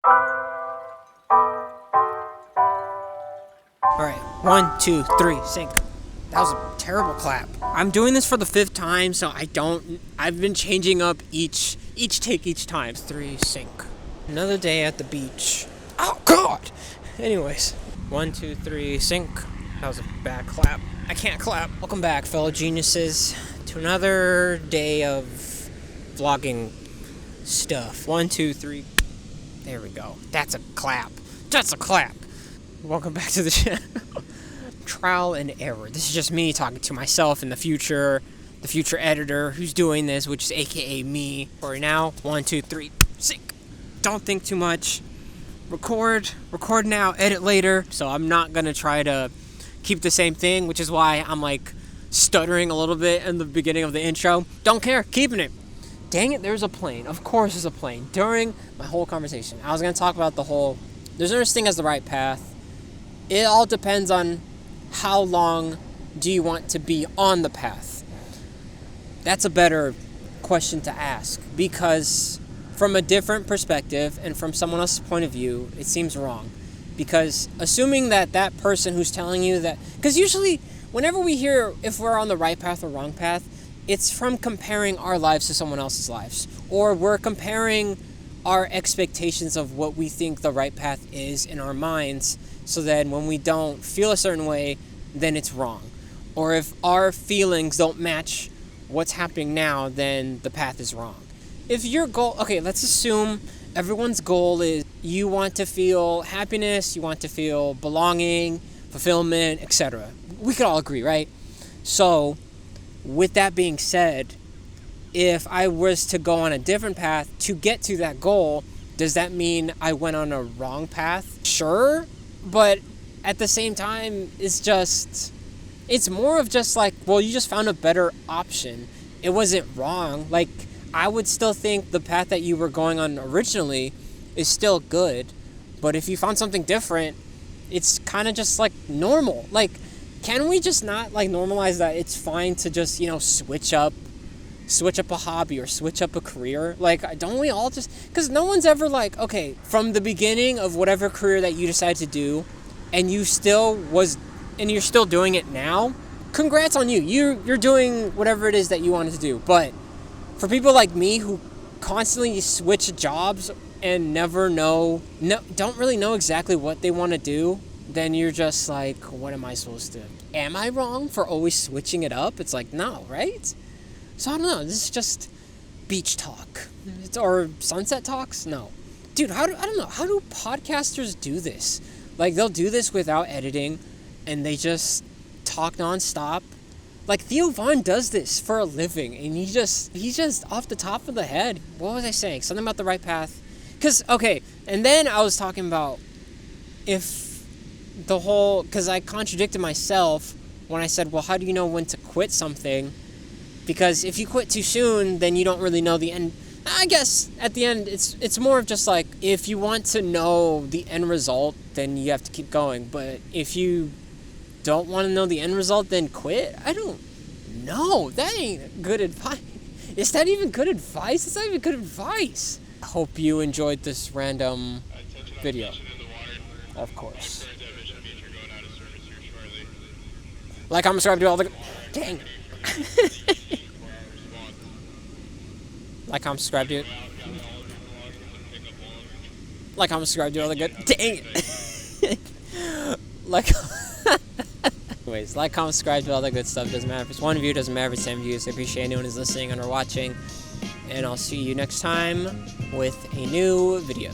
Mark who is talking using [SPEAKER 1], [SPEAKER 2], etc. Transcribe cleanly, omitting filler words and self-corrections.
[SPEAKER 1] Alright, 1, 2, 3, sync. That was a terrible clap. I'm doing this for the 5th time, so I've been changing up each take each time. 3, sync. Another day at the beach. Oh, God! Anyways, 1, 2, 3, sync. That was a bad clap. I can't clap. Welcome back, fellow geniuses, to another day of vlogging stuff. 1, 2, 3. There we go. That's a clap. That's a clap. Welcome back to the channel. Trial and error. This is just me talking to myself in the future editor who's doing this, which is aka me. For now, 1, 2, 3, sync. Don't think too much. Record now, edit later. So I'm not gonna try to keep the same thing, which is why I'm like stuttering a little bit in the beginning of the intro. Don't care, keeping it. Dang it, there's a plane. Of course there's a plane. During my whole conversation, I was gonna talk about there's no such thing as the right path. It all depends on how long do you want to be on the path. That's a better question to ask, because from a different perspective and from someone else's point of view, it seems wrong. Because assuming that person who's telling you that, because usually whenever we hear if we're on the right path or wrong path, it's from comparing our lives to someone else's lives, or we're comparing our expectations of what we think the right path is in our minds, so that when we don't feel a certain way, then it's wrong. Or if our feelings don't match what's happening now, then the path is wrong. If your goal, okay, let's assume everyone's goal is you want to feel happiness, you want to feel belonging, fulfillment, etc. We could all agree, right? So, with that being said, if I was to go on a different path to get to that goal, does that mean I went on a wrong path? Sure, but at the same time, it's more of just like, well, you just found a better option. It wasn't wrong. Like, I would still think the path that you were going on originally is still good, but if you found something different, it's kind of just like normal. Like, can we just not like normalize that it's fine to just, switch up a hobby or switch up a career? Like, don't we all just, because no one's ever like, okay, from the beginning of whatever career that you decided to do, and you're still doing it now, congrats on you. You're doing whatever it is that you wanted to do. But for people like me who constantly switch jobs and don't really know exactly what they want to do, then you're just like, what am I supposed to? Am I wrong for always switching it up? It's like, no, right? So I don't know. This is just beach talk, or sunset talks. No, dude. I don't know. How do podcasters do this? Like, they'll do this without editing, and they just talk nonstop. Like, Theo Von does this for a living, and he's just off the top of the head. What was I saying? Something about the right path. And then I was talking about because I contradicted myself when I said, well, how do you know when to quit something? Because if you quit too soon, then you don't really know the end. I guess at the end, it's more of just like, if you want to know the end result, then you have to keep going. But if you don't want to know the end result, then quit? I don't know. That ain't good advice. Is that even good advice? It's not even good advice. I hope you enjoyed this random video. Of course. Like, I'm subscribe to all the... Dang. Like, I'm subscribed to it. Like, I'm subscribed to all the good... Dang it. Anyways, like, comment, subscribe to all that good stuff. Doesn't matter if it's one view, doesn't matter if it's 10 views. I appreciate anyone who's listening and or watching. And I'll see you next time with a new video.